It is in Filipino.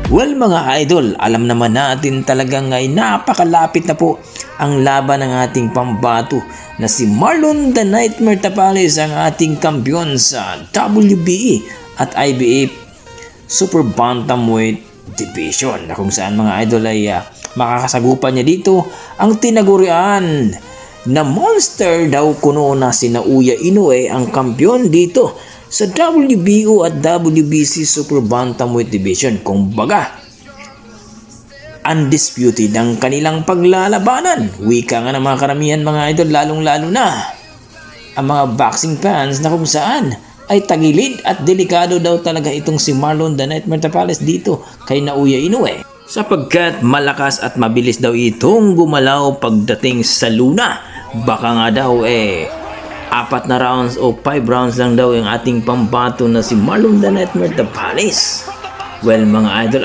Well mga idol, alam naman natin talagang ay napakalapit na po ang laban ng ating pambato na si Marlon the Nightmare Tapales, ang ating kampiyon sa WBE at IBF Super Bantamweight Division, na kung saan mga idol ay makakasagupan niya dito ang tinagurian na monster daw kuno na si Naoya Inoue, ang kampiyon dito sa WBO at WBC Super Bantamweight Division. Kung baga, undisputed ang kanilang paglalabanan. Wika nga ng mga karamihan mga idol, lalong-lalo na ang mga boxing fans, na kung saan ay tagilid at delikado daw talaga itong si Marlon the Nightmare Tapales dito kay Naoya Inoue, sapagkat malakas at mabilis daw itong gumalaw pagdating sa luna. Baka nga daw 4 na rounds o 5 rounds lang daw yung ating pambato na si Marlon the Nightmare Tapales. Well mga idol,